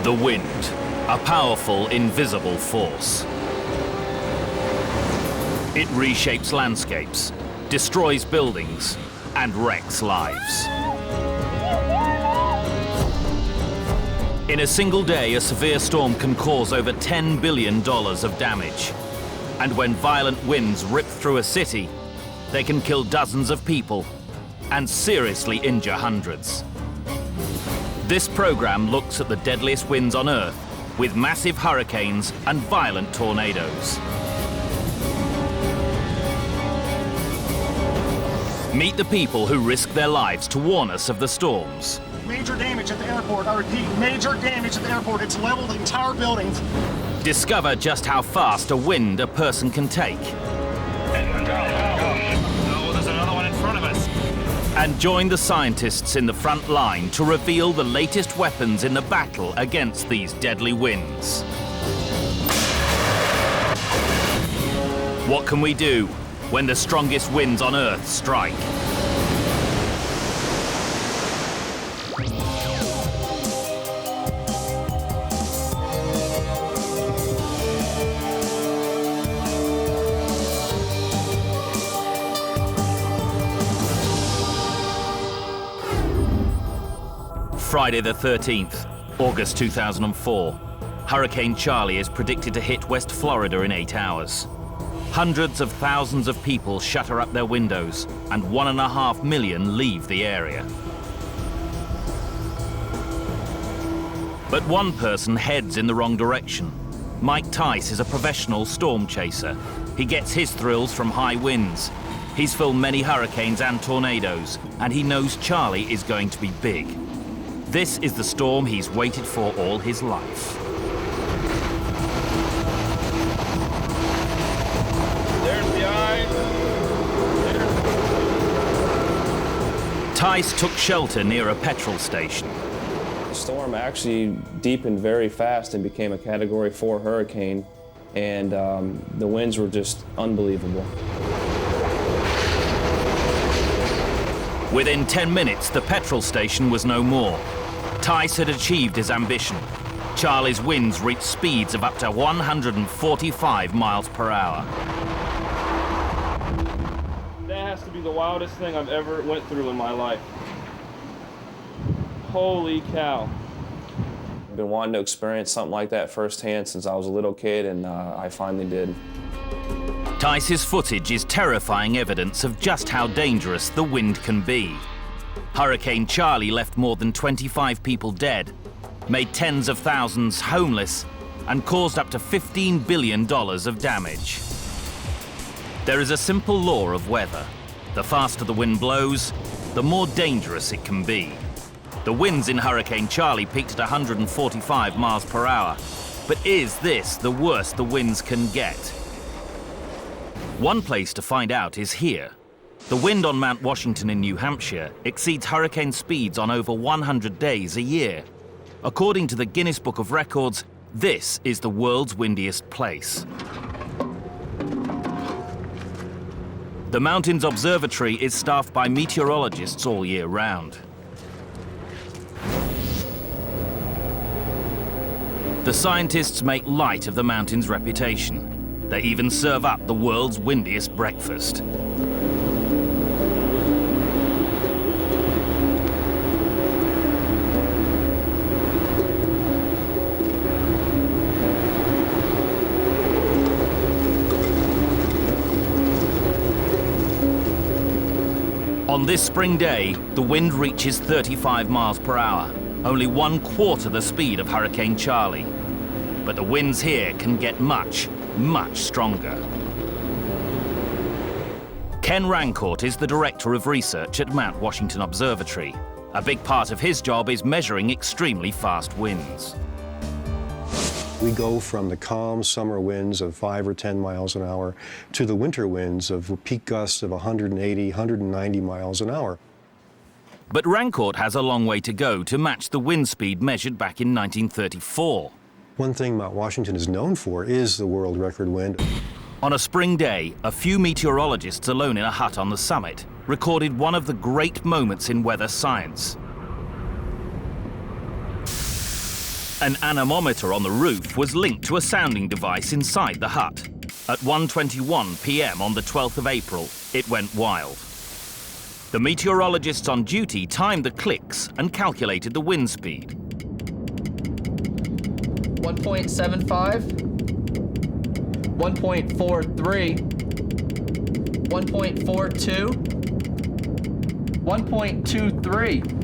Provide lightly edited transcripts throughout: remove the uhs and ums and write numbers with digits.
The wind, a powerful, invisible force. It reshapes landscapes, destroys buildings, and wrecks lives. In a single day, a severe storm can cause over $10 billion of damage. And when violent winds rip through a city, they can kill dozens of people and seriously injure hundreds. This program looks at the deadliest winds on Earth, with massive hurricanes and violent tornadoes. Meet the people who risk their lives to warn us of the storms. Major damage at the airport. I repeat, major damage at the airport. It's leveled the entire building. Discover just how fast a wind a person can take. No, there's another one in front of us. And join the scientists in the front line to reveal the latest weapons in the battle against these deadly winds. What can we do when the strongest winds on Earth strike? Friday the 13th, August 2004. Hurricane Charlie is predicted to hit West Florida in 8 hours. Hundreds of thousands of people shutter up their windows, and 1.5 million leave the area. But one person heads in the wrong direction. Mike Tice is a professional storm chaser. He gets his thrills from high winds. He's filmed many hurricanes and tornadoes, and he knows Charlie is going to be big. This is the storm he's waited for all his life. There's the eye. Tice took shelter near a petrol station. The storm actually deepened very fast and became a Category 4 hurricane, and the winds were just unbelievable. Within 10 minutes, the petrol station was no more. Tice had achieved his ambition. Charlie's winds reached speeds of up to 145 miles per hour. That has to be the wildest thing I've ever went through in my life. Holy cow. I've been wanting to experience something like that firsthand since I was a little kid, and I finally did. Tice's footage is terrifying evidence of just how dangerous the wind can be. Hurricane Charlie left more than 25 people dead, made tens of thousands homeless, and caused up to $15 billion of damage. There is a simple law of weather. The faster the wind blows, the more dangerous it can be. The winds in Hurricane Charlie peaked at 145 miles per hour. But is this the worst the winds can get? One place to find out is here. The wind on Mount Washington in New Hampshire exceeds hurricane speeds on over 100 days a year. According to the Guinness Book of Records, this is the world's windiest place. The mountain's observatory is staffed by meteorologists all year round. The scientists make light of the mountain's reputation. They even serve up the world's windiest breakfast. On this spring day, the wind reaches 35 miles per hour, only 1/4 the speed of Hurricane Charlie. But the winds here can get much, much stronger. Ken Rancourt is the director of research at Mount Washington Observatory. A big part of his job is measuring extremely fast winds. We go from the calm summer winds of 5 or 10 miles an hour to the winter winds of peak gusts of 180, 190 miles an hour. But Rancourt has a long way to go to match the wind speed measured back in 1934. One thing Mount Washington is known for is the world record wind. On a spring day, a few meteorologists alone in a hut on the summit recorded one of the great moments in weather science. An anemometer on the roof was linked to a sounding device inside the hut. At 1:21 p.m. on the 12th of April, it went wild. The meteorologists on duty timed the clicks and calculated the wind speed. 1.75, 1.43, 1.42, 1.23.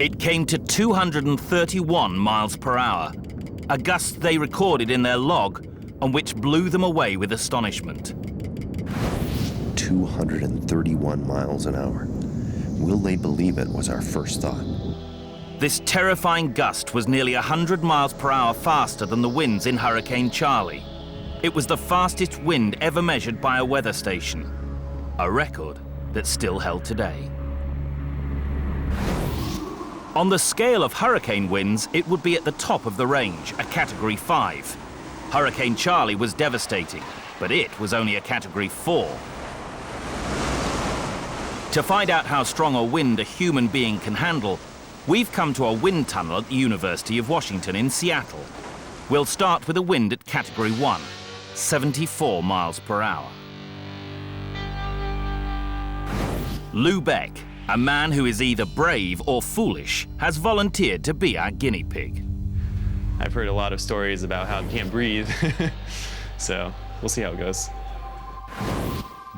It came to 231 miles per hour, a gust they recorded in their log and which blew them away with astonishment. 231 miles an hour. Will they believe it was our first thought. This terrifying gust was nearly 100 miles per hour faster than the winds in Hurricane Charlie. It was the fastest wind ever measured by a weather station, a record that's still held today. On the scale of hurricane winds, it would be at the top of the range, a Category 5. Hurricane Charlie was devastating, but it was only a Category 4. To find out how strong a wind a human being can handle, we've come to a wind tunnel at the University of Washington in Seattle. We'll start with a wind at Category 1, 74 miles per hour. Lou Beck, a man who is either brave or foolish, has volunteered to be our guinea pig. I've heard a lot of stories about how he can't breathe, so we'll see how it goes.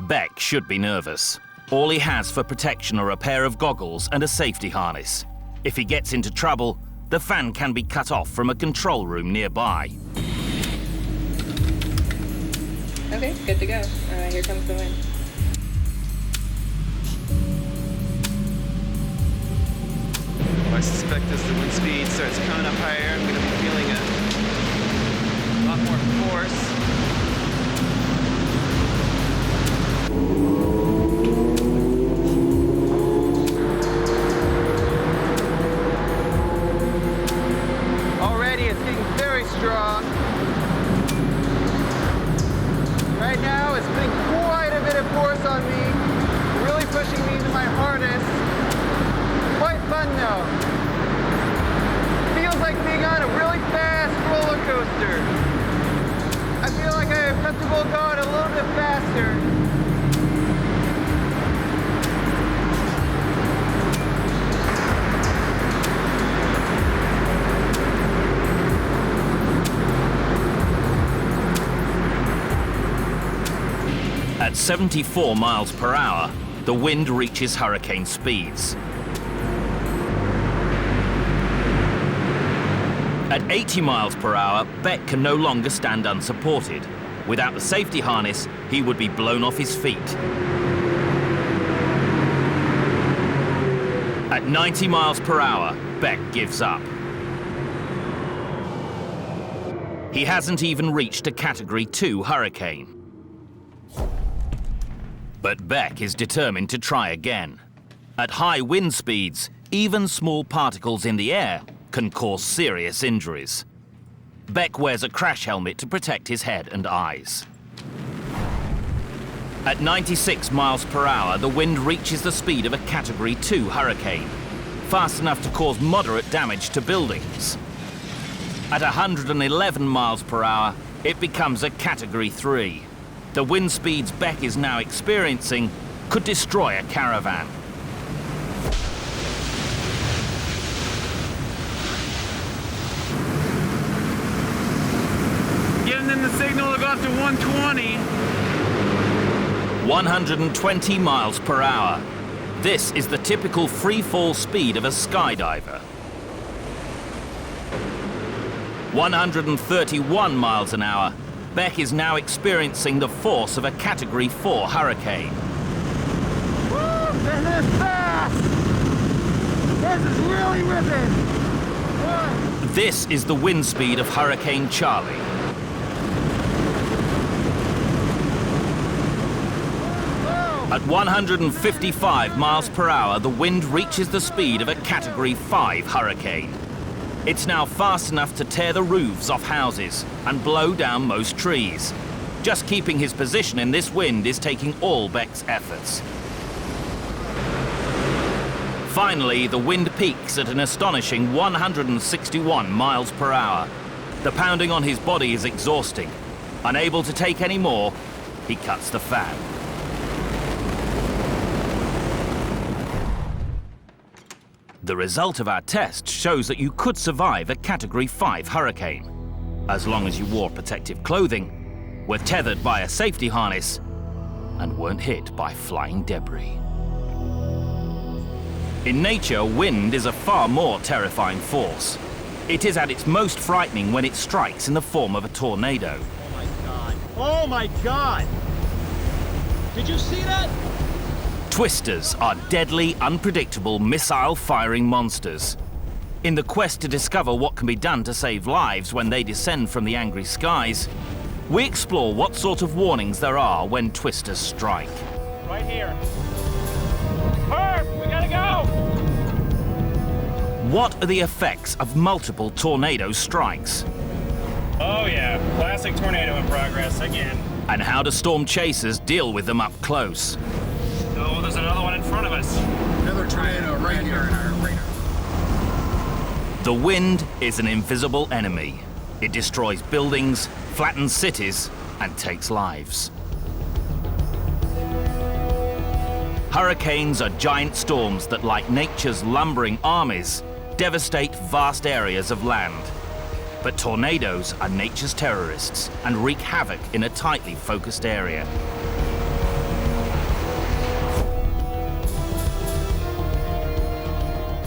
Beck should be nervous. All he has for protection are a pair of goggles and a safety harness. If he gets into trouble, the fan can be cut off from a control room nearby. Okay, good to go. Here comes the wind. I suspect as the wind speed starts coming up higher, I'm going to be feeling a lot more force. Already it's getting very strong. Right now it's putting quite a bit of force on me, really pushing me into my harness. Quite fun though. Feels like being on a really fast roller coaster. I feel like I am comfortable going a little bit faster. At 74 miles per hour, the wind reaches hurricane speeds. At 80 miles per hour, Beck can no longer stand unsupported. Without the safety harness, he would be blown off his feet. At 90 miles per hour, Beck gives up. He hasn't even reached a Category 2 hurricane. But Beck is determined to try again. At high wind speeds, even small particles in the air can cause serious injuries. Beck wears a crash helmet to protect his head and eyes. At 96 miles per hour, the wind reaches the speed of a Category 2 hurricane, fast enough to cause moderate damage to buildings. At 111 miles per hour, it becomes a Category 3. The wind speeds Beck is now experiencing could destroy a caravan. Giving them the signal to go up to 120. 120 miles per hour. This is the typical free fall speed of a skydiver. 131 miles an hour. Beck is now experiencing the force of a Category 4 hurricane. Woo! This is fast! This is really ripping! Whoa. This is the wind speed of Hurricane Charlie. At 155 miles per hour, the wind reaches the speed of a Category 5 hurricane. It's now fast enough to tear the roofs off houses and blow down most trees. Just keeping his position in this wind is taking all Beck's efforts. Finally, the wind peaks at an astonishing 161 miles per hour. The pounding on his body is exhausting. Unable to take any more, he cuts the fan. The result of our test shows that you could survive a Category 5 hurricane, as long as you wore protective clothing, were tethered by a safety harness, and weren't hit by flying debris. In nature, wind is a far more terrifying force. It is at its most frightening when it strikes in the form of a tornado. Oh my God. Oh my God! Did you see that? Twisters are deadly, unpredictable, missile-firing monsters. In the quest to discover what can be done to save lives when they descend from the angry skies, we explore what sort of warnings there are when twisters strike. Right here. Herb, we gotta go! What are the effects of multiple tornado strikes? Oh yeah, classic tornado in progress again. And how do storm chasers deal with them up close? Oh, there's another one in front of us. Another tornado right here in our radar. The wind is an invisible enemy. It destroys buildings, flattens cities, and takes lives. Hurricanes are giant storms that, like nature's lumbering armies, devastate vast areas of land. But tornadoes are nature's terrorists and wreak havoc in a tightly focused area.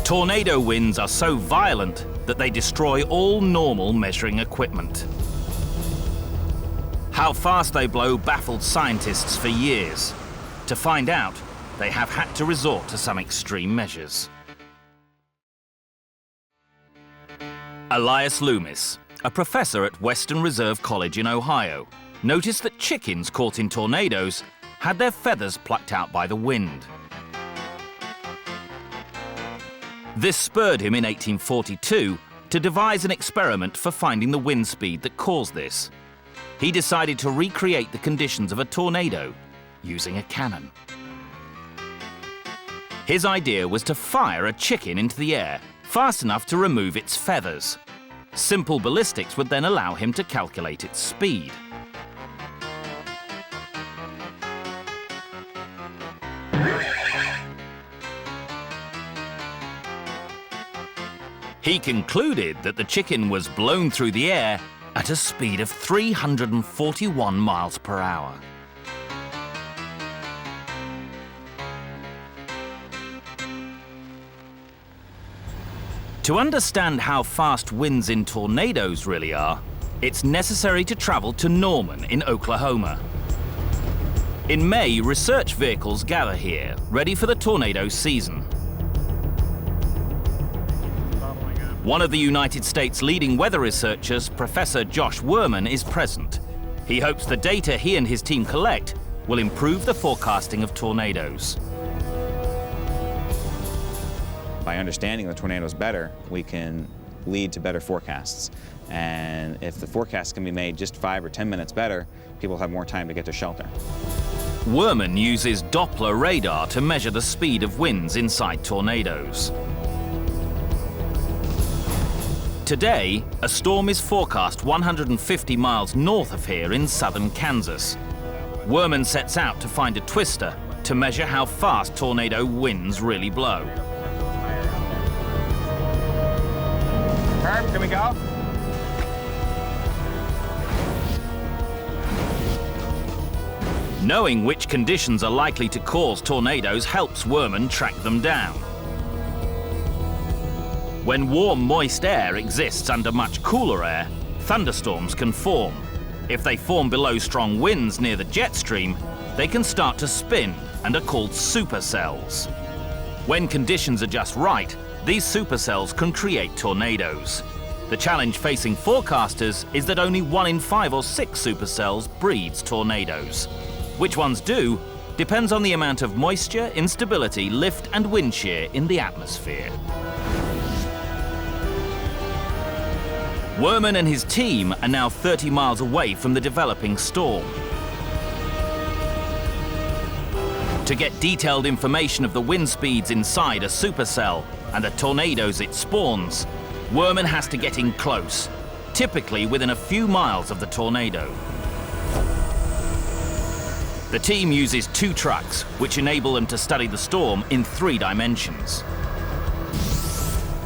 Tornado winds are so violent that they destroy all normal measuring equipment. How fast they blow baffled scientists for years. To find out, they have had to resort to some extreme measures. Elias Loomis, a professor at Western Reserve College in Ohio, noticed that chickens caught in tornadoes had their feathers plucked out by the wind. This spurred him in 1842 to devise an experiment for finding the wind speed that caused this. He decided to recreate the conditions of a tornado using a cannon. His idea was to fire a chicken into the air fast enough to remove its feathers. Simple ballistics would then allow him to calculate its speed. He concluded that the chicken was blown through the air at a speed of 341 miles per hour. To understand how fast winds in tornadoes really are, it's necessary to travel to Norman in Oklahoma. In May, research vehicles gather here, ready for the tornado season. One of the United States' leading weather researchers, Professor Josh Werman, is present. He hopes the data he and his team collect will improve the forecasting of tornadoes. By understanding the tornadoes better, we can lead to better forecasts. And if the forecast can be made just 5 or 10 minutes better, people have more time to get to shelter. Werman uses Doppler radar to measure the speed of winds inside tornadoes. Today, a storm is forecast 150 miles north of here in southern Kansas. Werman sets out to find a twister to measure how fast tornado winds really blow. Herb, can we go? Knowing which conditions are likely to cause tornadoes helps Werman track them down. When warm, moist air exists under much cooler air, thunderstorms can form. If they form below strong winds near the jet stream, they can start to spin and are called supercells. When conditions are just right, these supercells can create tornadoes. The challenge facing forecasters is that only 1 in 5 or 6 supercells breeds tornadoes. Which ones do depends on the amount of moisture, instability, lift and wind shear in the atmosphere. Werman and his team are now 30 miles away from the developing storm. To get detailed information of the wind speeds inside a supercell and the tornadoes it spawns, Werman has to get in close, typically within a few miles of the tornado. The team uses 2 trucks, which enable them to study the storm in 3 dimensions.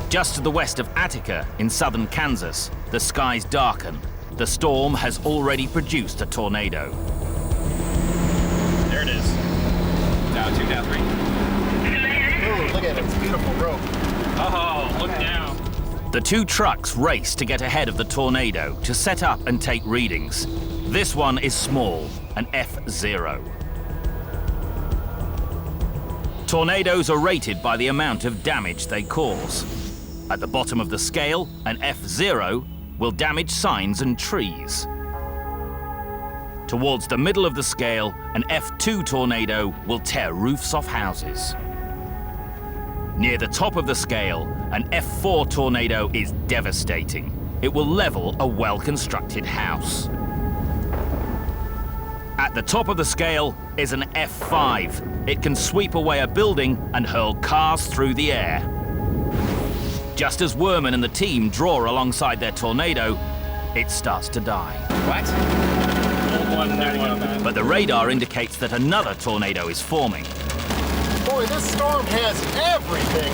Just to the west of Attica, in southern Kansas, the skies darken. The storm has already produced a tornado. There it is. Down 2, down 3. Ooh, look at it. It's a beautiful rope. Oh, look now. The 2 trucks race to get ahead of the tornado to set up and take readings. This one is small, an F0. Tornadoes are rated by the amount of damage they cause. At the bottom of the scale, an F0 will damage signs and trees. Towards the middle of the scale, an F2 tornado will tear roofs off houses. Near the top of the scale, an F4 tornado is devastating. It will level a well-constructed house. At the top of the scale is an F5. It can sweep away a building and hurl cars through the air. Just as Werman and the team draw alongside their tornado, it starts to die. What? But the radar indicates that another tornado is forming. Boy, this storm has everything.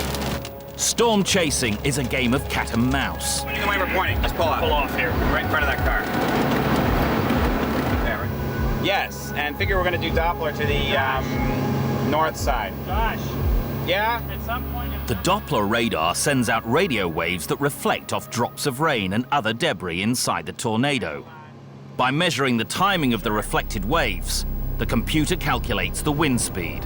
Storm chasing is a game of cat and mouse. Pointing the way we're pointing. Let's pull off. Pull off here. Right in front of that car. There. Yes, and figure we're going to do Doppler to the north side. Josh, Yeah? at some point... The Doppler radar sends out radio waves that reflect off drops of rain and other debris inside the tornado. By measuring the timing of the reflected waves, the computer calculates the wind speed.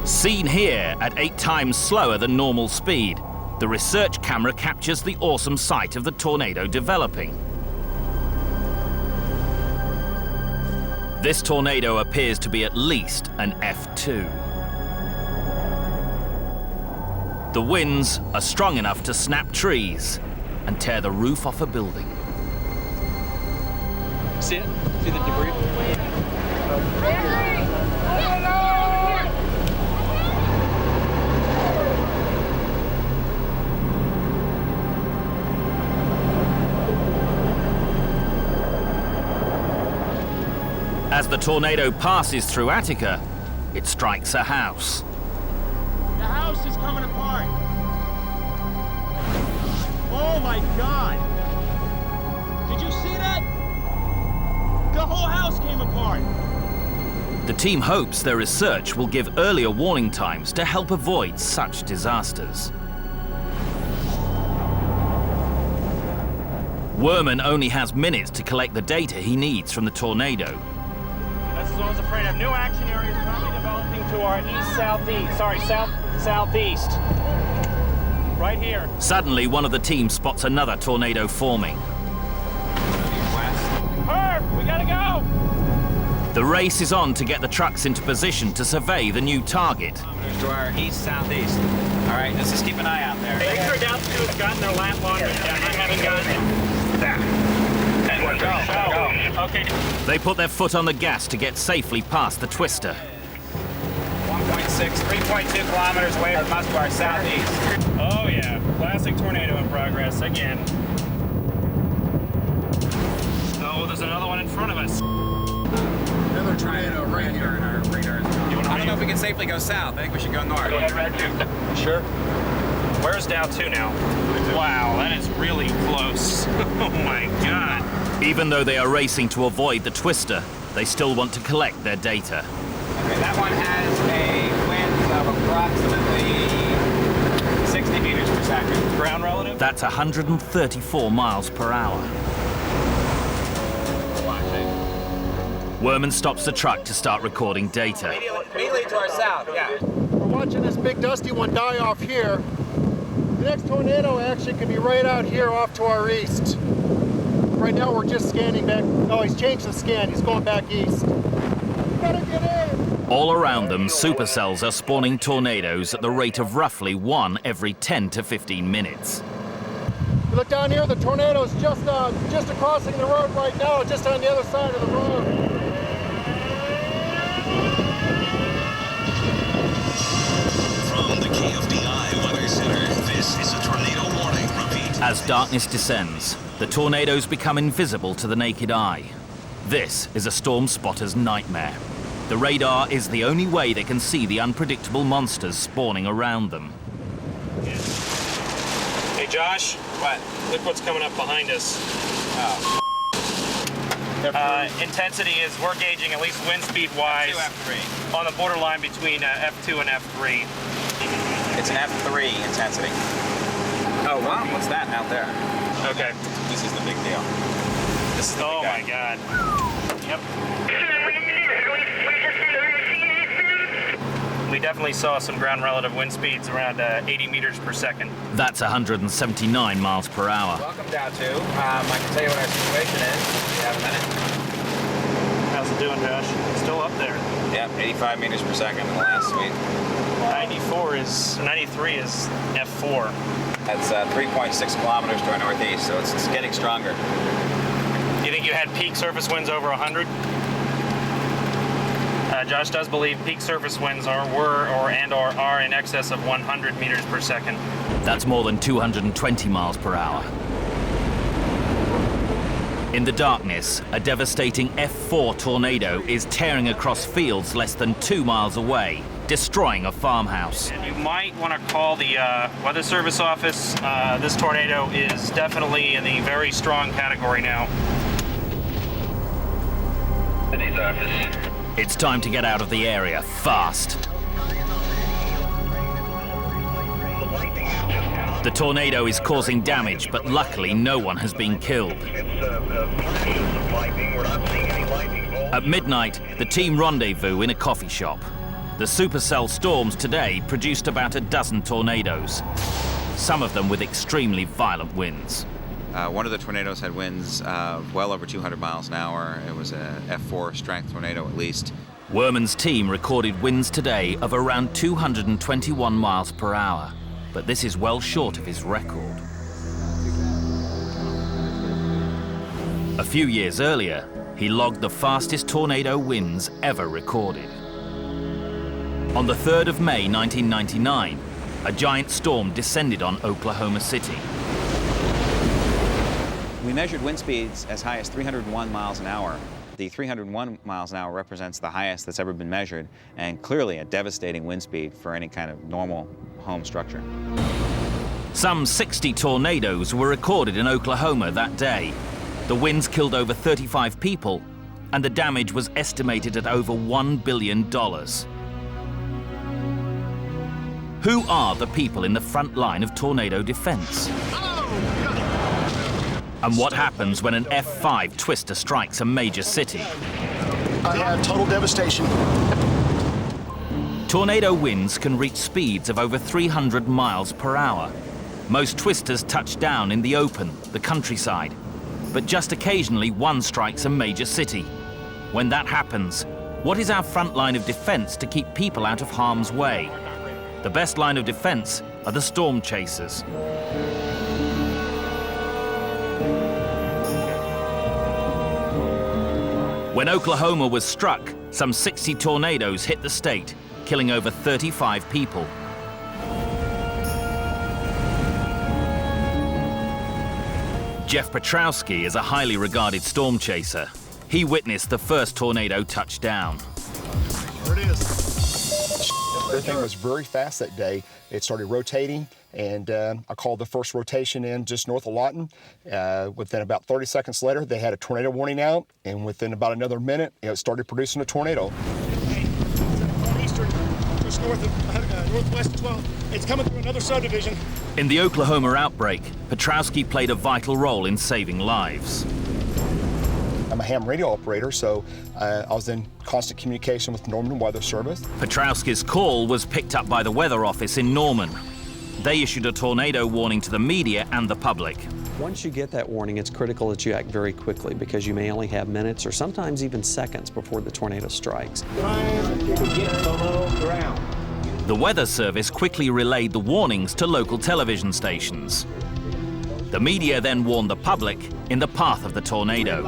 Seen here at 8 times slower than normal speed, the research camera captures the awesome sight of the tornado developing. This tornado appears to be at least an F2. The winds are strong enough to snap trees and tear the roof off a building. See it? See the debris? As the tornado passes through Attica, it strikes a house. The house is coming apart. Oh my God. Did you see that? The whole house came apart. The team hopes their research will give earlier warning times to help avoid such disasters. Werman only has minutes to collect the data he needs from the tornado. That's as I was afraid of. New action areas currently developing to our east-southeast. Sorry, south-southeast. Right here. Suddenly, one of the team spots another tornado forming. Herb, we gotta go! The race is on to get the trucks into position to survey the new target. To our east-southeast. All right, let's just keep an eye out there. Make sure altitude has gotten their lap on it. I haven't gotten it. Go. Okay. They put their foot on the gas to get safely past the twister. 1.6, 3.2 kilometers away from us to our southeast. Oh yeah, classic tornado in progress again. Oh, there's another one in front of us. Another tornado right here in our radar. I don't know if we can safely go south. I think we should go north. Go ahead, Red 2. Sure. Where's down 2 now? Wow, that is really close. Oh my God. Even though they are racing to avoid the twister, they still want to collect their data. Okay, that one has a wind of approximately 60 meters per second. Ground relative? That's 134 miles per hour. Werman stops the truck to start recording data. Immediately to our south, yeah. We're watching this big dusty one die off here. The next tornado actually could be right out here off to our east. Right now we're just scanning back. Oh, he's changed the scan. He's going back east. We gotta get in! All around them, supercells are spawning tornadoes at the rate of roughly 1 every 10 to 15 minutes. Look down here, the tornado's just crossing the road right now, just on the other side of the road. From the KFDI Weather Center, this is a tornado warning. Repeat. As darkness descends, the tornadoes become invisible to the naked eye. This is a storm spotter's nightmare. The radar is the only way they can see the unpredictable monsters spawning around them. Hey, Josh. What? Look what's coming up behind us. Oh. Intensity is, we're gauging at least wind speed wise F2, F3. on the borderline between F2 and F3. It's an F3 intensity. Oh, wow. What's that out there? Okay. This is the big deal. This is the Oh big my guy. God. Yep. We definitely saw some ground relative wind speeds around 80 meters per second. That's 179 miles per hour. Welcome, Dow 2. I can tell you what our situation is. Do you have a minute? How's it doing, Josh? Still up there. Yep, 85 meters per second in the last sweep. 93 is F4. That's 3.6 kilometers to our northeast, so it's getting stronger. Do you think you had peak surface winds over 100? Josh does believe peak surface winds are in excess of 100 meters per second. That's more than 220 miles per hour. In the darkness, a devastating F4 tornado is tearing across fields less than 2 miles away, destroying a farmhouse. And you might want to call the Weather Service office. This tornado is definitely in the very strong category now. City's office. It's time to get out of the area, fast. The tornado is causing damage, but luckily no one has been killed. At midnight, the team rendezvous in a coffee shop. The supercell storms today produced about a dozen tornadoes, some of them with extremely violent winds. One of the tornadoes had winds well over 200 miles an hour. It was a F4 strength tornado at least. Werman's team recorded winds today of around 221 miles per hour, but this is well short of his record. A few years earlier, he logged the fastest tornado winds ever recorded. On the 3rd of May 1999, a giant storm descended on Oklahoma City. We measured wind speeds as high as 301 miles an hour. The 301 miles an hour represents the highest that's ever been measured, and clearly a devastating wind speed for any kind of normal home structure. Some 60 tornadoes were recorded in Oklahoma that day. The winds killed over 35 people, and the damage was estimated at over $1 billion. Who are the people in the front line of tornado defense? And what happens when an F5 twister strikes a major city? I have total devastation. Tornado winds can reach speeds of over 300 miles per hour. Most twisters touch down in the open, the countryside. But just occasionally one strikes a major city. When that happens, what is our front line of defense to keep people out of harm's way? The best line of defense are the storm chasers. When Oklahoma was struck, some 60 tornadoes hit the state, killing over 35 people. Jeff Petrowski is a highly regarded storm chaser. He witnessed the first tornado touch down. There it is. Everything was very fast that day. It started rotating, and I called the first rotation in just north of Lawton. Within about 30 seconds later, they had a tornado warning out, and within about another minute, it started producing a tornado. Eastern, just north of northwest 12. It's coming through another subdivision. In the Oklahoma outbreak, Petrowski played a vital role in saving lives. I'm a ham radio operator, so I was in constant communication with Norman Weather Service. Petrowski's call was picked up by the weather office in Norman. They issued a tornado warning to the media and the public. Once you get that warning, it's critical that you act very quickly because you may only have minutes or sometimes even seconds before the tornado strikes. Get below ground. The Weather Service quickly relayed the warnings to local television stations. The media then warned the public in the path of the tornado.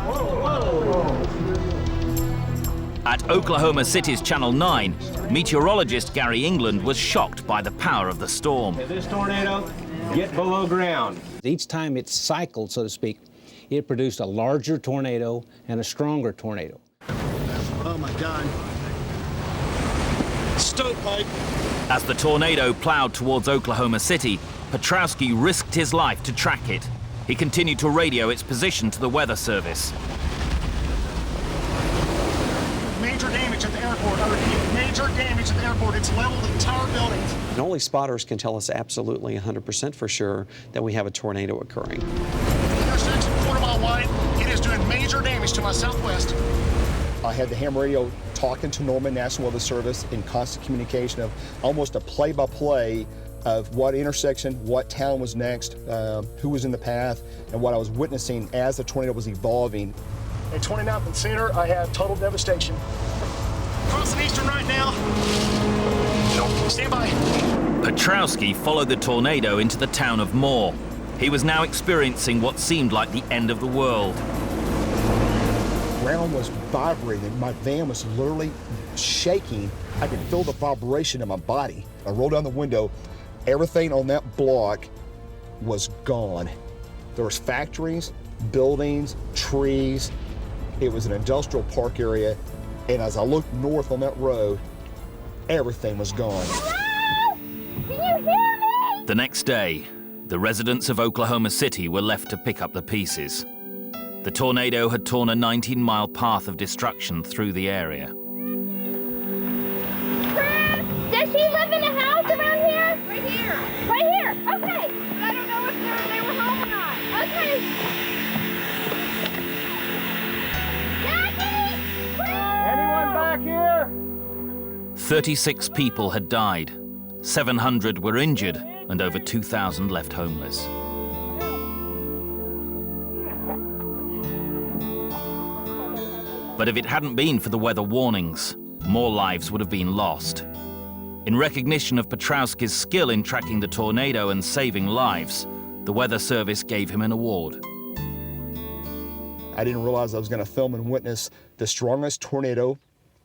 At Oklahoma City's Channel 9, meteorologist Gary England was shocked by the power of the storm. This tornado, get below ground. Each time it cycled, so to speak, it produced a larger tornado and a stronger tornado. Oh my God. Stovepipe. As the tornado plowed towards Oklahoma City, Petrowski risked his life to track it. He continued to radio its position to the Weather Service. Major damage at the airport. I repeat, major damage at the airport. It's leveled entire buildings. And only spotters can tell us absolutely 100% for sure that we have a tornado occurring. Intersection, quarter-mile wide. It is doing major damage to my southwest. I had the ham radio talking to Norman National Weather Service in constant communication of almost a play-by-play of what intersection, what town was next, who was in the path, and what I was witnessing as the tornado was evolving. At 29th and Center, I have total devastation. Crossing eastern right now. Stand by. Petrowski followed the tornado into the town of Moore. He was now experiencing what seemed like the end of the world. Ground was vibrating. My van was literally shaking. I could feel the vibration in my body. I rolled down the window. Everything on that block was gone. There was factories, buildings, trees. It was an industrial park area. And as I looked north on that road, everything was gone. Hello? Can you hear me? The next day, the residents of Oklahoma City were left to pick up the pieces. The tornado had torn a 19-mile path of destruction through the area. Chris, does he live in a house around here? Right here. Right here? Okay. But I don't know if they were home or not. Okay. Jackie! Anyone back here? 36 people had died, 700 were injured, and over 2,000 left homeless. But if it hadn't been for the weather warnings, more lives would have been lost. In recognition of Petrowski's skill in tracking the tornado and saving lives, the Weather Service gave him an award. I didn't realize I was going to film and witness the strongest tornado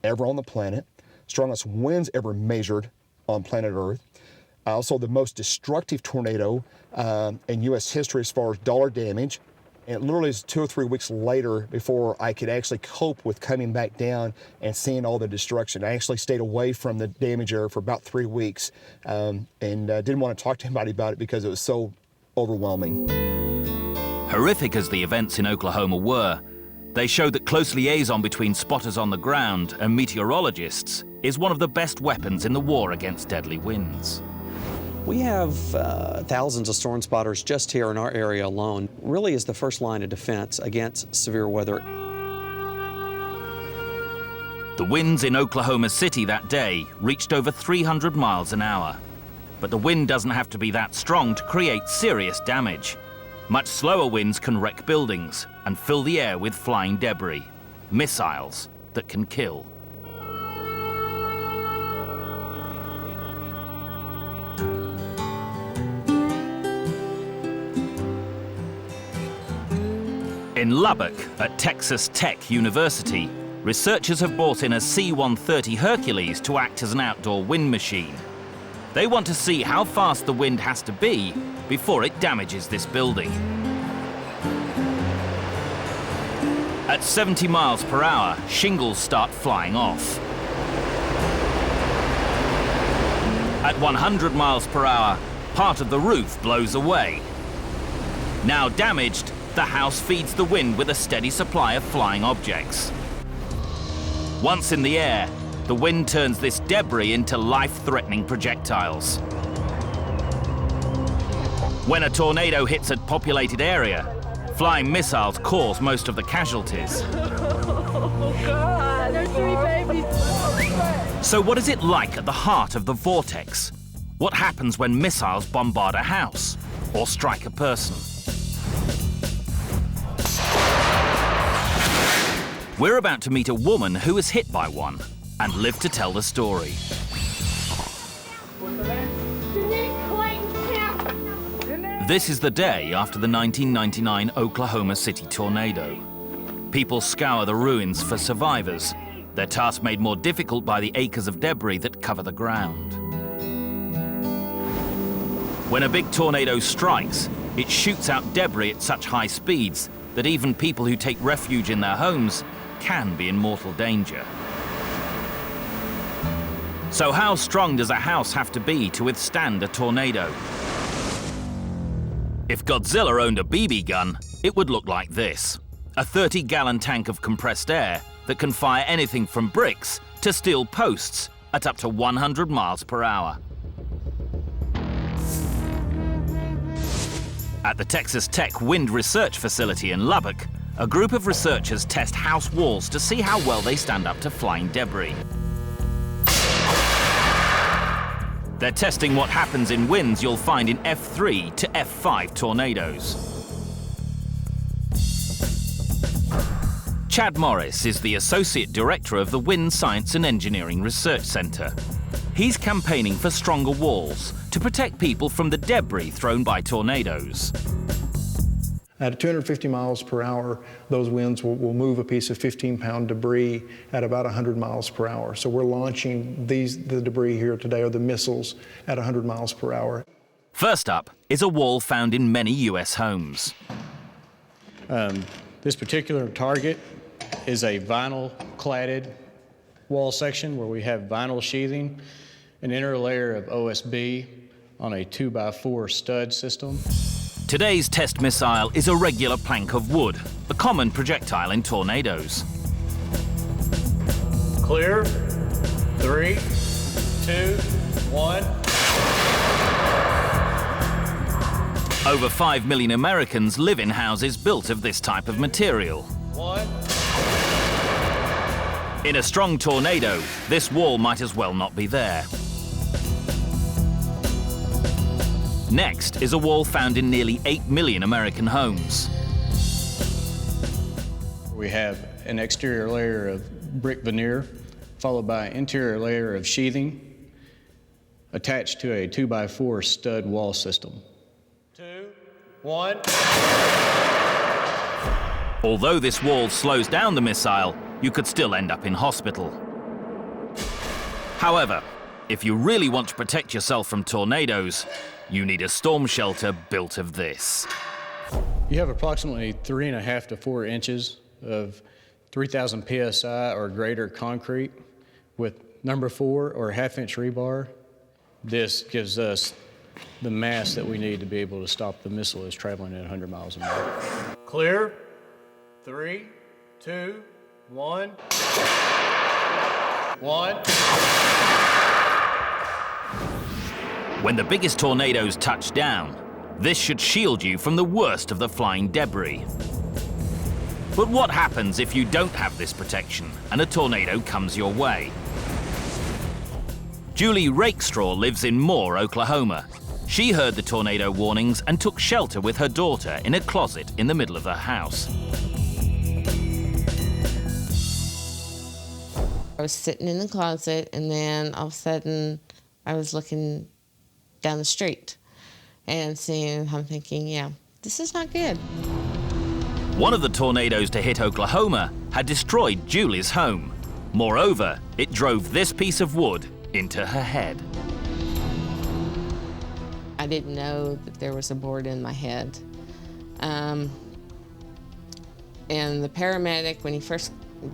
ever on the planet, strongest winds ever measured on planet Earth, also the most destructive tornado in U.S. history as far as dollar damage. And it literally was 2 or 3 weeks later before I could actually cope with coming back down and seeing all the destruction. I actually stayed away from the damage area for about 3 weeks and didn't want to talk to anybody about it because it was so overwhelming. Horrific as the events in Oklahoma were, they showed that close liaison between spotters on the ground and meteorologists is one of the best weapons in the war against deadly winds. We have thousands of storm spotters just here in our area alone. Really is the first line of defense against severe weather. The winds in Oklahoma City that day reached over 300 miles an hour. But the wind doesn't have to be that strong to create serious damage. Much slower winds can wreck buildings and fill the air with flying debris, missiles that can kill. In Lubbock, at Texas Tech University, researchers have brought in a C-130 Hercules to act as an outdoor wind machine. They want to see how fast the wind has to be before it damages this building. At 70 miles per hour, shingles start flying off. At 100 miles per hour, part of the roof blows away. Now damaged, the house feeds the wind with a steady supply of flying objects. Once in the air, the wind turns this debris into life-threatening projectiles. When a tornado hits a populated area, flying missiles cause most of the casualties. Oh, God. There's 3 babies. So what is it like at the heart of the vortex? What happens when missiles bombard a house or strike a person? We're about to meet a woman who was hit by one and lived to tell the story. This is the day after the 1999 Oklahoma City tornado. People scour the ruins for survivors, their task made more difficult by the acres of debris that cover the ground. When a big tornado strikes, it shoots out debris at such high speeds that even people who take refuge in their homes can be in mortal danger. So how strong does a house have to be to withstand a tornado? If Godzilla owned a BB gun, it would look like this. A 30-gallon tank of compressed air that can fire anything from bricks to steel posts at up to 100 miles per hour. At the Texas Tech Wind Research Facility in Lubbock, a group of researchers test house walls to see how well they stand up to flying debris. They're testing what happens in winds you'll find in F3 to F5 tornadoes. Chad Morris is the Associate Director of the Wind Science and Engineering Research Center. He's campaigning for stronger walls to protect people from the debris thrown by tornadoes. At 250 miles per hour, those winds will move a piece of 15-pound debris at about 100 miles per hour. So we're launching the debris here today, or the missiles, at 100 miles per hour. First up is a wall found in many U.S. homes. This particular target is a vinyl-cladded wall section where we have vinyl sheathing, an inner layer of OSB on a 2x4 stud system. Today's test missile is a regular plank of wood, a common projectile in tornadoes. Clear. 3, 2, 1. Over 5 million Americans live in houses built of this type of material. 1. In a strong tornado, this wall might as well not be there. Next is a wall found in nearly 8 million American homes. We have an exterior layer of brick veneer, followed by an interior layer of sheathing, attached to a 2x4 stud wall system. 2, 1. Although this wall slows down the missile, you could still end up in hospital. However, if you really want to protect yourself from tornadoes, you need a storm shelter built of this. You have approximately 3.5 to 4 inches of 3,000 PSI or greater concrete with number 4 or half-inch rebar. This gives us the mass that we need to be able to stop the missile as traveling at 100 miles an hour. Clear. 3, 2, 1. 1. When the biggest tornadoes touch down, this should shield you from the worst of the flying debris. But what happens if you don't have this protection and a tornado comes your way? Julie Rakestraw lives in Moore, Oklahoma. She heard the tornado warnings and took shelter with her daughter in a closet in the middle of her house. I was sitting in the closet, and then all of a sudden I was looking down the street and I'm thinking, yeah, this is not good. One of the tornadoes to hit Oklahoma had destroyed Julie's home. Moreover, it drove this piece of wood into her head. I didn't know that there was a board in my head. And the paramedic, we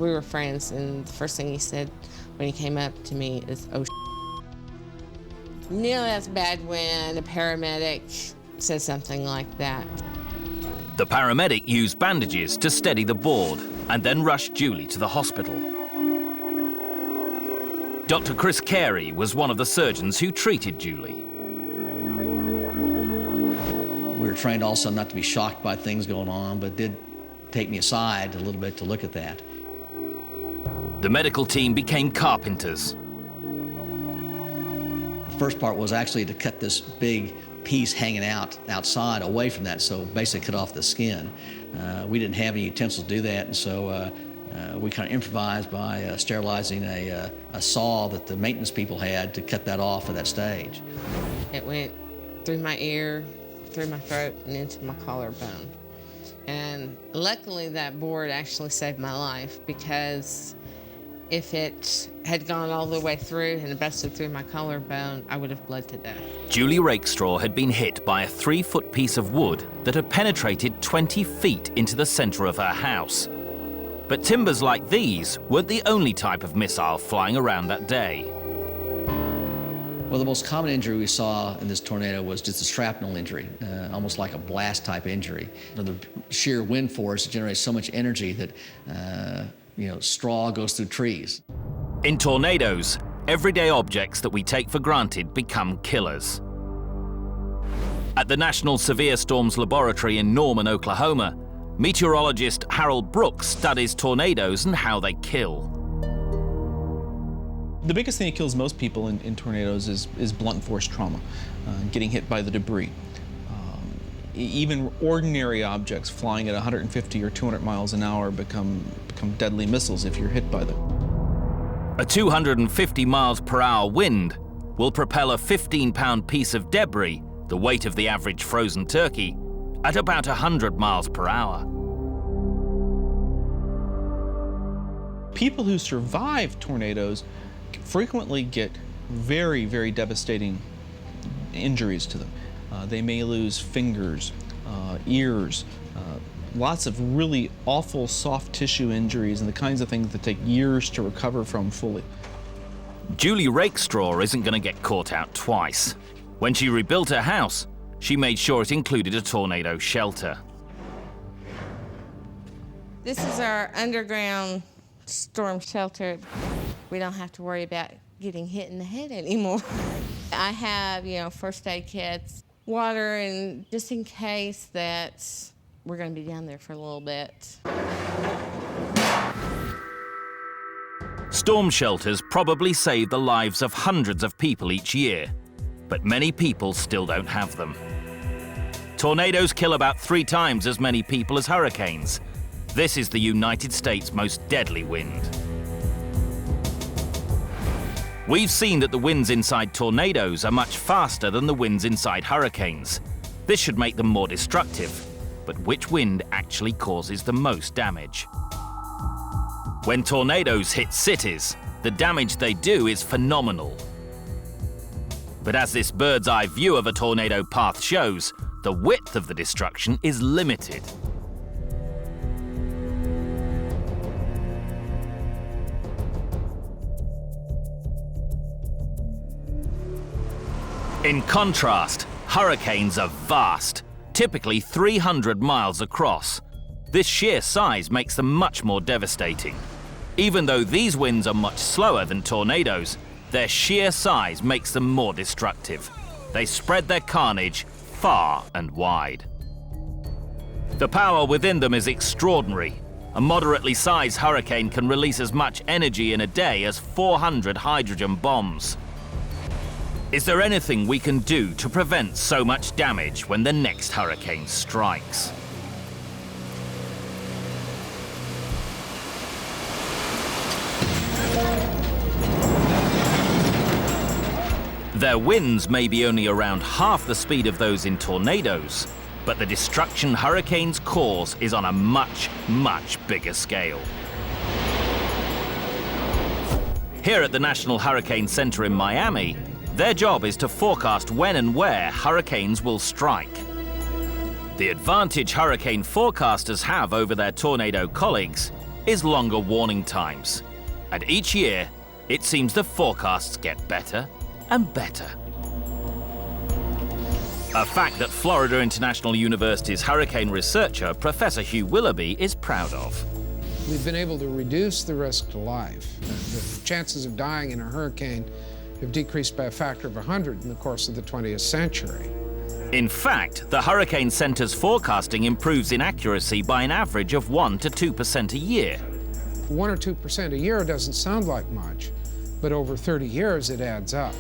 were friends, and the first thing he said when he came up to me is, "Oh, you know that's bad when a paramedic says something like that." The paramedic used bandages to steady the board and then rushed Julie to the hospital. Dr. Chris Carey was one of the surgeons who treated Julie. We were trained also not to be shocked by things going on, but did take me aside a little bit to look at that. The medical team became carpenters. The first part was actually to cut this big piece hanging outside away from that, so basically cut off the skin. We didn't have any utensils to do that, and so we kind of improvised by sterilizing a saw that the maintenance people had to cut that off at that stage. It went through my ear, through my throat and into my collarbone. And luckily that board actually saved my life, because if it had gone all the way through and busted through my collarbone, I would have bled to death. Julie Rakestraw had been hit by a 3-foot piece of wood that had penetrated 20 feet into the center of her house. But timbers like these weren't the only type of missile flying around that day. Well, the most common injury we saw in this tornado was just a shrapnel injury, almost like a blast type injury. The sheer wind force generates so much energy that straw goes through trees. In tornadoes, everyday objects that we take for granted become killers. At the National Severe Storms Laboratory in Norman, Oklahoma, meteorologist Harold Brooks studies tornadoes and how they kill. The biggest thing that kills most people in tornadoes is blunt force trauma, getting hit by the debris. Even ordinary objects flying at 150 or 200 miles an hour become deadly missiles if you're hit by them. A 250 miles per hour wind will propel a 15-pound piece of debris, the weight of the average frozen turkey, at about 100 miles per hour. People who survive tornadoes frequently get very, very devastating injuries to them. They may lose fingers, ears, lots of really awful soft tissue injuries and the kinds of things that take years to recover from fully. Julie Rakestraw isn't going to get caught out twice. When she rebuilt her house, she made sure it included a tornado shelter. This is our underground storm shelter. We don't have to worry about getting hit in the head anymore. I have, first aid kits, water, and just in case that we're going to be down there for a little bit. Storm shelters probably save the lives of hundreds of people each year, but many people still don't have them. Tornadoes kill about 3 times as many people as hurricanes. This is the United States' most deadly wind. We've seen that the winds inside tornadoes are much faster than the winds inside hurricanes. This should make them more destructive. But which wind actually causes the most damage? When tornadoes hit cities, the damage they do is phenomenal. But as this bird's eye view of a tornado path shows, the width of the destruction is limited. In contrast, hurricanes are vast, typically 300 miles across. This sheer size makes them much more devastating. Even though these winds are much slower than tornadoes, their sheer size makes them more destructive. They spread their carnage far and wide. The power within them is extraordinary. A moderately sized hurricane can release as much energy in a day as 400 hydrogen bombs. Is there anything we can do to prevent so much damage when the next hurricane strikes? Their winds may be only around half the speed of those in tornadoes, but the destruction hurricanes cause is on a much, much bigger scale. Here at the National Hurricane Center in Miami, their job is to forecast when and where hurricanes will strike. The advantage hurricane forecasters have over their tornado colleagues is longer warning times. And each year, it seems the forecasts get better and better. A fact that Florida International University's hurricane researcher, Professor Hugh Willoughby, is proud of. We've been able to reduce the risk to life. The chances of dying in a hurricane have decreased by a factor of 100 in the course of the 20th century. In fact, the Hurricane Center's forecasting improves in accuracy by an average of 1 to 2% a year. 1 or 2% a year doesn't sound like much, but over 30 years it adds up.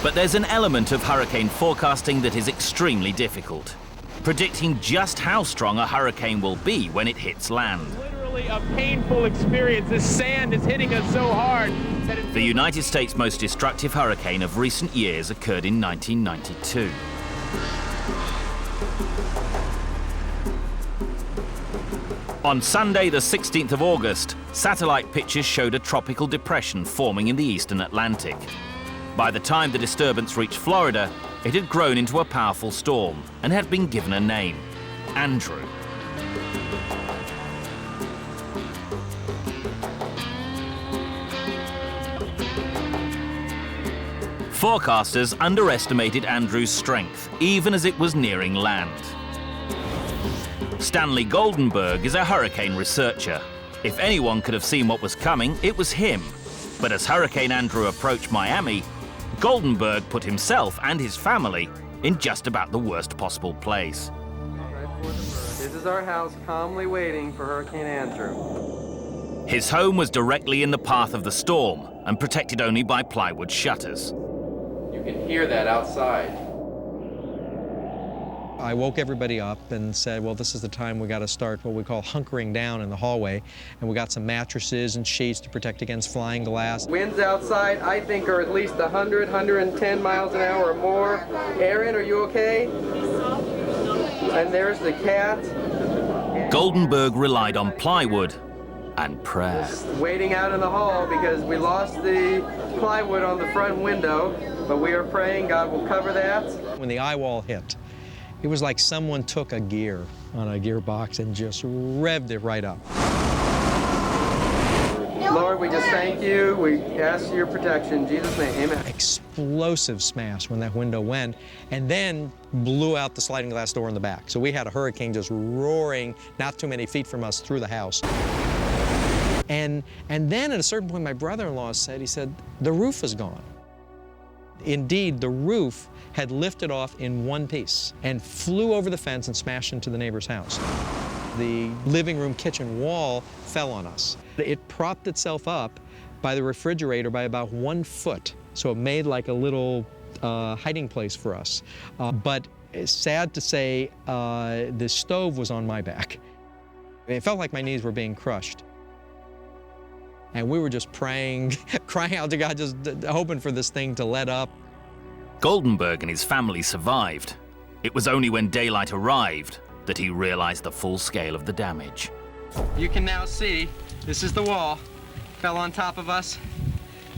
But there's an element of hurricane forecasting that is extremely difficult. Predicting just how strong a hurricane will be when it hits land. Literally a painful experience. This sand is hitting us so hard that The United States' most destructive hurricane of recent years occurred in 1992. On Sunday, the 16th of August, satellite pictures showed a tropical depression forming in the eastern Atlantic. By the time the disturbance reached Florida, it had grown into a powerful storm and had been given a name, Andrew. Forecasters underestimated Andrew's strength, even as it was nearing land. Stanley Goldenberg is a hurricane researcher. If anyone could have seen what was coming, it was him. But as Hurricane Andrew approached Miami, Goldenberg put himself and his family in just about the worst possible place. This is our house calmly waiting for Hurricane Andrew. His home was directly in the path of the storm and protected only by plywood shutters. You can hear that outside. I woke everybody up and said, well, this is the time we got to start what we call hunkering down in the hallway. And we got some mattresses and sheets to protect against flying glass. Winds outside, I think, are at least 100, 110 miles an hour or more. Aaron, are you okay? And there's the cat. Goldenberg relied on plywood and prayer. Just waiting out in the hall because we lost the plywood on the front window, but we are praying God will cover that. When the eye wall hit, it was like someone took a gear on a gearbox and just revved it right up. Lord, we just thank you. We ask your protection. In Jesus' name, amen. Explosive smash when that window went, and then blew out the sliding glass door in the back. So we had a hurricane just roaring not too many feet from us through the house. And then at a certain point, my brother-in-law said, he said, the roof is gone. Indeed, the roof had lifted off in one piece and flew over the fence and smashed into the neighbor's house. The living room kitchen wall fell on us. It propped itself up by the refrigerator by about 1 foot, so it made like a little hiding place for us. But it's sad to say, the stove was on my back. It felt like my knees were being crushed. And we were just praying, crying out to God, just hoping for this thing to let up. Goldenberg and his family survived. It was only when daylight arrived that he realized the full scale of the damage. You can now see, this is the wall. Fell on top of us.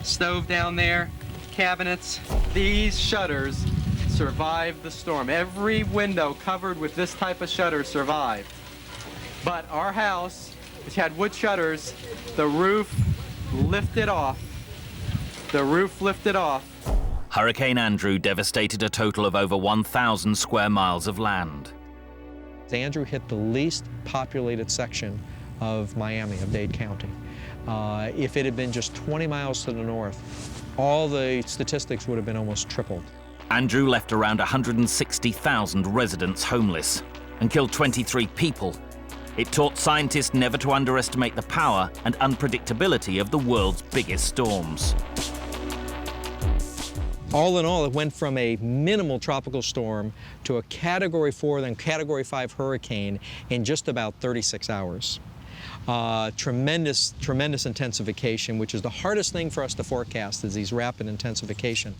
Stove down there, cabinets. These shutters survived the storm. Every window covered with this type of shutter survived. But our house, which had wood shutters, the roof lifted off. The roof lifted off. Hurricane Andrew devastated a total of over 1,000 square miles of land. Andrew hit the least populated section of Miami, of Dade County. If it had been just 20 miles to the north, all the statistics would have been almost tripled. Andrew left around 160,000 residents homeless and killed 23 people. It taught scientists never to underestimate the power and unpredictability of the world's biggest storms. All in all, it went from a minimal tropical storm to a Category 4, then Category 5 hurricane in just about 36 hours. Tremendous, tremendous intensification, which is the hardest thing for us to forecast, is these rapid intensification.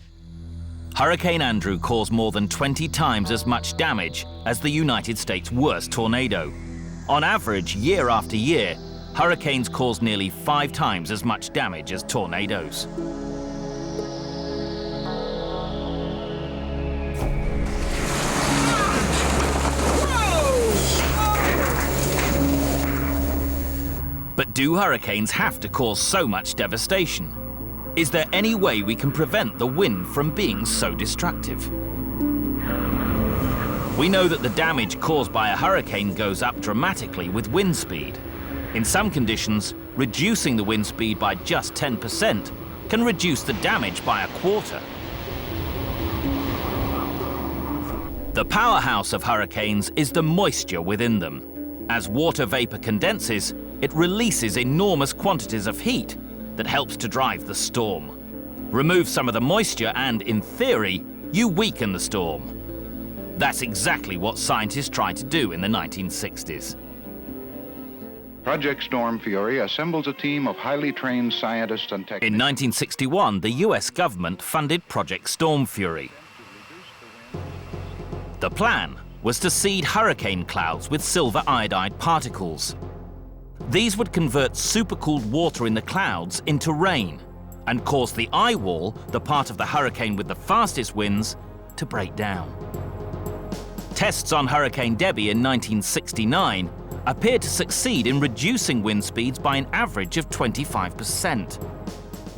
Hurricane Andrew caused more than 20 times as much damage as the United States' worst tornado. On average, year after year, hurricanes cause nearly 5 times as much damage as tornadoes. But do hurricanes have to cause so much devastation? Is there any way we can prevent the wind from being so destructive? We know that the damage caused by a hurricane goes up dramatically with wind speed. In some conditions, reducing the wind speed by just 10% can reduce the damage by a quarter. The powerhouse of hurricanes is the moisture within them. As water vapor condenses, it releases enormous quantities of heat that helps to drive the storm. Remove some of the moisture and, in theory, you weaken the storm. That's exactly what scientists tried to do in the 1960s. Project Storm Fury assembles a team of highly trained scientists and technicians. In 1961, the US government funded Project Storm Fury. The plan was to seed hurricane clouds with silver iodide particles. These would convert supercooled water in the clouds into rain and cause the eye wall, the part of the hurricane with the fastest winds, to break down. Tests on Hurricane Debbie in 1969 appeared to succeed in reducing wind speeds by an average of 25%.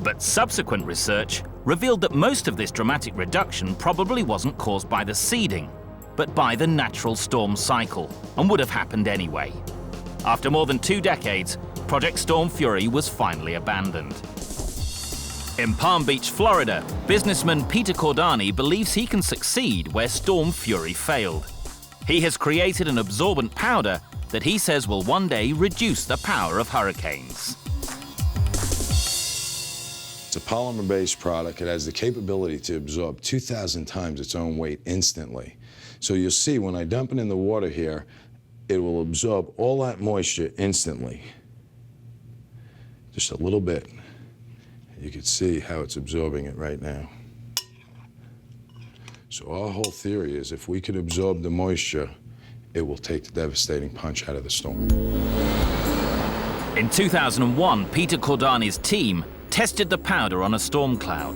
But subsequent research revealed that most of this dramatic reduction probably wasn't caused by the seeding, but by the natural storm cycle, and would have happened anyway. After more than 2 decades, Project Storm Fury was finally abandoned. In Palm Beach, Florida, businessman Peter Cordani believes he can succeed where Storm Fury failed. He has created an absorbent powder that he says will one day reduce the power of hurricanes. It's a polymer-based product. It has the capability to absorb 2,000 times its own weight instantly. So you'll see when I dump it in the water here, it will absorb all that moisture instantly. Just a little bit. You can see how it's absorbing it right now. So our whole theory is if we could absorb the moisture, it will take the devastating punch out of the storm. In 2001, Peter Cordani's team tested the powder on a storm cloud.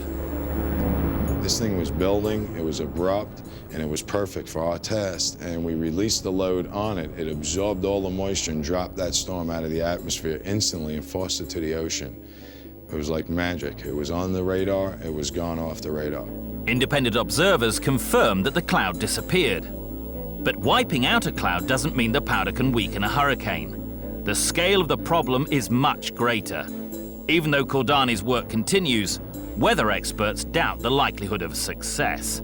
This thing was building, it was abrupt, and it was perfect for our test. And we released the load on it. It absorbed all the moisture and dropped that storm out of the atmosphere instantly and forced it to the ocean. It was like magic. It was on the radar, it was gone off the radar. Independent observers confirmed that the cloud disappeared. But wiping out a cloud doesn't mean the powder can weaken a hurricane. The scale of the problem is much greater. Even though Cordani's work continues, weather experts doubt the likelihood of success.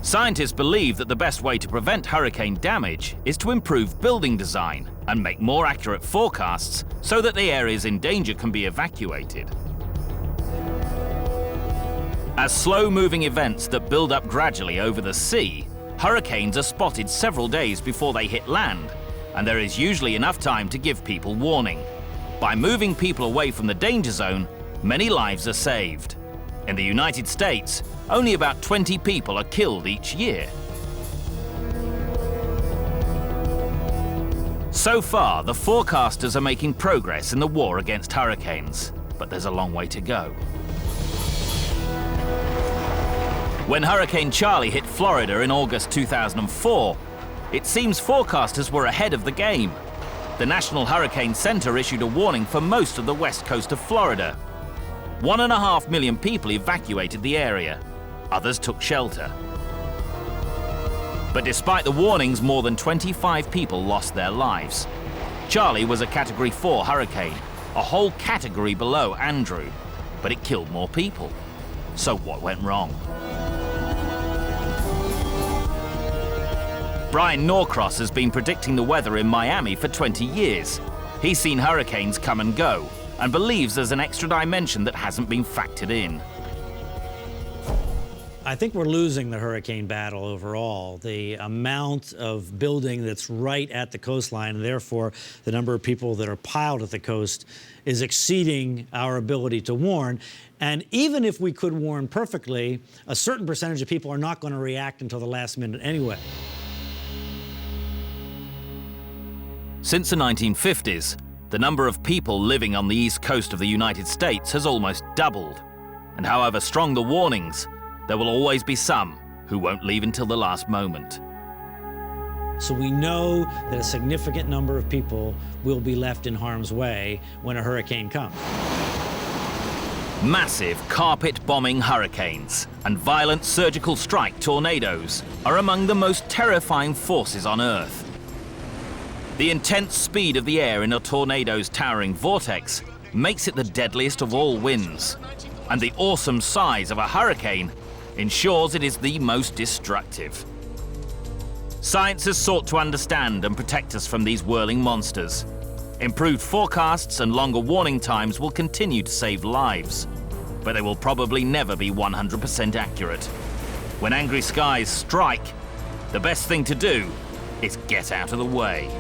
Scientists believe that the best way to prevent hurricane damage is to improve building design and make more accurate forecasts so that the areas in danger can be evacuated. As slow-moving events that build up gradually over the sea, hurricanes are spotted several days before they hit land, and there is usually enough time to give people warning. By moving people away from the danger zone, many lives are saved. In the United States, only about 20 people are killed each year. So far, the forecasters are making progress in the war against hurricanes, but there's a long way to go. When Hurricane Charlie hit Florida in August 2004, it seems forecasters were ahead of the game. The National Hurricane Center issued a warning for most of the west coast of Florida. 1.5 million people evacuated the area. Others took shelter. But despite the warnings, more than 25 people lost their lives. Charlie was a Category 4 hurricane, a whole category below Andrew, but it killed more people. So what went wrong? Brian Norcross has been predicting the weather in Miami for 20 years. He's seen hurricanes come and go and believes there's an extra dimension that hasn't been factored in. I think we're losing the hurricane battle overall. The amount of building that's right at the coastline, and therefore the number of people that are piled at the coast, is exceeding our ability to warn. And even if we could warn perfectly, a certain percentage of people are not going to react until the last minute anyway. Since the 1950s, the number of people living on the east coast of the United States has almost doubled. And however strong the warnings, there will always be some who won't leave until the last moment. So we know that a significant number of people will be left in harm's way when a hurricane comes. Massive carpet-bombing hurricanes and violent surgical strike tornadoes are among the most terrifying forces on Earth. The intense speed of the air in a tornado's towering vortex makes it the deadliest of all winds, and the awesome size of a hurricane ensures it is the most destructive. Science has sought to understand and protect us from these whirling monsters. Improved forecasts and longer warning times will continue to save lives, but they will probably never be 100% accurate. When angry skies strike, the best thing to do is get out of the way.